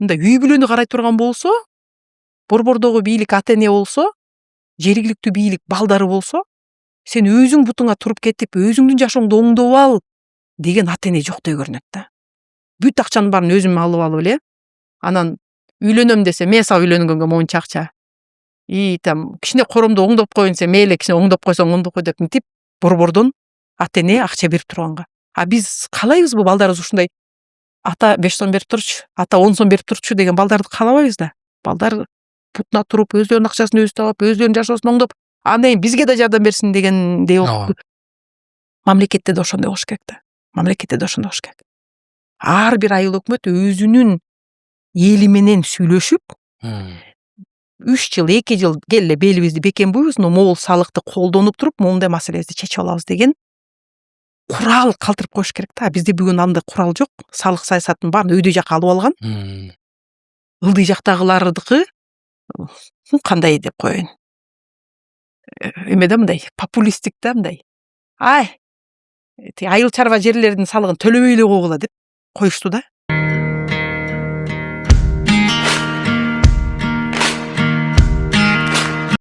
мындай үй бүлөнү карай турган болсо, борбордогу бийлик ата эне болсо, жергиликтүү бийлик балдары болсо, сен өзүң бутуңа туруп кетип, өзүңдүн жашооңду оңдоп ал деген ата эне жоктой көрүнөт да. Бүт акчанын баарын өзүм алып эле, анан үйлөнөм десе, мен сага үйлөнгөнгө монча акча. Там кичине коромду оңдоп коеюн десе, мейли кичине оңдоп койсоң оңдоп кой деп мынтип борбордон ата эне акча берип турганга. А биз каалайбыз бу балдарыбыз ушундай ата 5 сом берип турчу, ата 10 сом берип турчу деген балдарды каалабайбыз да. Балдар бутуна туруп, өздөрүнүн акчасын өзү таап, өздөрүнүн жашоосун оңдоп, андан кийин бизге да жардам берсин дегендей болуп. Мамлекетте да ошондой болуш керек да. Мамлекетте да ошондой болуш керек. Ар бир айыл өкмөт өзүнүн эли менен сүйлөшүп, 3 жыл, 2 жыл келе белибизди бекем буйбуз, но могул салыкты колдонуп туруп, моундай маселебизди чечип алабыз деген курал калтырып коюш керек да. Бизде бүгүн андай курал жок. Салык саясатын баарын өйдө жакка алып алган. Ылдый жактагылардыкы кандай деп коеюн. Эме да мындай популисттик да мындай. Айыл чарба жерлеринин салыгын төлөбөй эле койгула деп коюшту да.